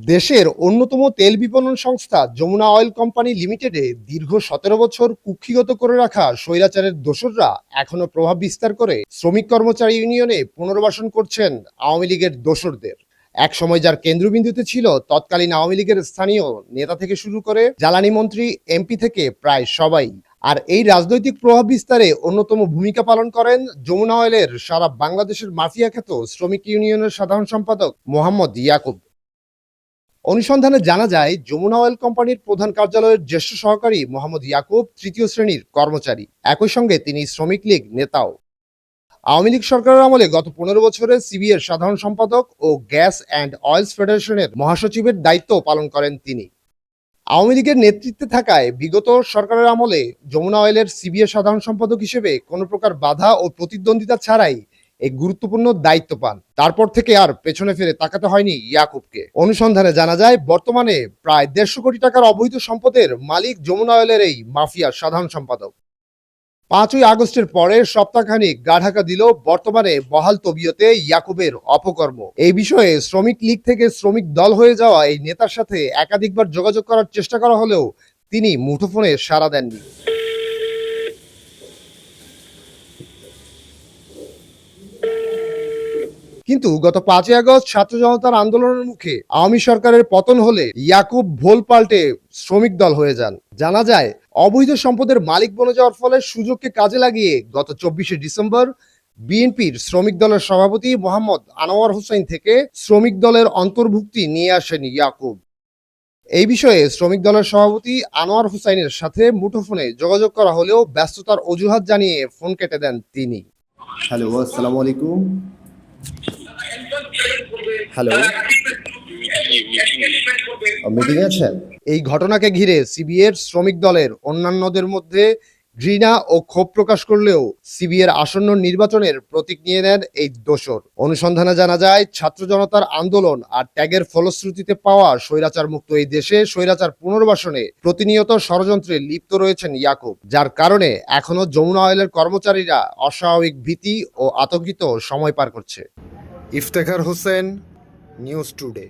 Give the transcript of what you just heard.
দেশের অন্যতম তেল বিপণন সংস্থা যমুনা অয়েল কোম্পানি লিমিটেডে দীর্ঘ ১৭ বছর কুক্ষিগত করে রাখা স্বৈরাচারের দোসররা এখনো প্রভাব বিস্তার করে শ্রমিক কর্মচারী ইউনিয়নে পুনর্বাসন করছেন আওয়ামী লীগের দোসরদের। এক সময় যার কেন্দ্রবিন্দুতে ছিল তৎকালীন আওয়ামী লীগের স্থানীয় নেতা থেকে শুরু করে জ্বালানি মন্ত্রী, এমপি থেকে প্রায় সবাই। আর এই রাজনৈতিক প্রভাব বিস্তারে অন্যতম ভূমিকা পালন করেন যমুনা অয়েলের সারা বাংলাদেশের মাফিয়া খ্যাত শ্রমিক ইউনিয়নের সাধারণ সম্পাদক মোহাম্মদ ইয়াকুব। অনুসন্ধানে জানা যায়, যমুনা অয়েল কোম্পানির প্রধান কার্যালয়ের জ্যেষ্ঠ সহকারী মোহাম্মদ ইয়াকুব তৃতীয় শ্রেণীর কর্মচারী। একই সঙ্গে তিনি শ্রমিক লীগ নেতাও। আওয়ামী লীগ সরকারের আমলে গত ১৫ বছরে সিবিএর সাধারণ সম্পাদক ও গ্যাস অ্যান্ড অয়েলস ফেডারেশনের মহাসচিবের দায়িত্ব পালন করেন তিনি। আওয়ামী লীগের নেতৃত্বে থাকায় বিগত সরকারের আমলে যমুনা অয়েলের সিবিএর সাধারণ সম্পাদক হিসেবে কোনো প্রকার বাধা ও প্রতিদ্বন্দ্বিতা ছাড়াই এই গুরুত্বপূর্ণ দায়িত্ব পান। তারপর থেকে আর পেছনে ফিরে তাকাতে হয়নি ইয়াকুবকে। অনুসন্ধানে জানা যায়, বর্তমানে প্রায় ১৫০ কোটি টাকার অবৈধ সম্পদের মালিক যমুনা অয়েলের এই মাফিয়ার সাধারণ সম্পাদক। ৫ই আগস্টের পরে সপ্তাহখানিক গা ঢাকা দিল বর্তমানে বহাল তবিয়তে ইয়াকুবের অপকর্ম। এই বিষয়ে শ্রমিক লীগ থেকে শ্রমিক দল হয়ে যাওয়া এই নেতার সাথে একাধিকবার যোগাযোগ করার চেষ্টা করা হলেও তিনি মুঠোফোনে সাড়া দেননি। কিন্তু গত ৫ই আগস্ট ছাত্র জনতার আন্দোলনের মুখে আওয়ামী সরকারের পতন হলে ইয়াকুব ভোল পাল্টে শ্রমিক দল হয়ে যান। জানা যায়, অবৈধ সম্পদের মালিক বনে যাওয়ার ফলে সুযোগকে কাজে লাগিয়ে গত ২৪শে ডিসেম্বর বিএনপির শ্রমিক দলের সভাপতি মোহাম্মদ আনোয়ার হোসেন থেকে শ্রমিক দলের অন্তর্ভুক্তি নিয়ে আসেন ইয়াকুব। এই বিষয়ে শ্রমিক দলের সভাপতি আনোয়ার হোসেনের সাথে মুঠোফোনে যোগাযোগ করা হলেও ব্যস্ততার অজুহাত জানিয়ে ফোন কেটে দেন তিনি। হ্যালো, আসসালামু আলাইকুম। হ্যালো, মিটিং আছেন? এই ঘটনাকে ঘিরে সিবিএর শ্রমিক দলের অন্যান্যদের মধ্যে ঘৃণা ও ক্ষোভ প্রকাশ করলেও সিবিএর আসন্ন নির্বাচনের প্রতীক নিয়ে নেন এই দোসর। অনুসন্ধানে জানা যায়, ছাত্র জনতার আন্দোলন আর ত্যাগের ফলশ্রুতিতে পাওয়া স্বৈরাচার মুক্ত এই দেশে স্বৈরাচার পুনর্বাসনে প্রতিনিয়ত ষড়যন্ত্রে লিপ্ত রয়েছেন ইয়াকুব, যার কারণে এখনো যমুনা অয়েলের কর্মচারীরা অস্বাভাবিক ভীতি ও আতঙ্কিত সময় পার করছে। Iftekhar Hossain, news today.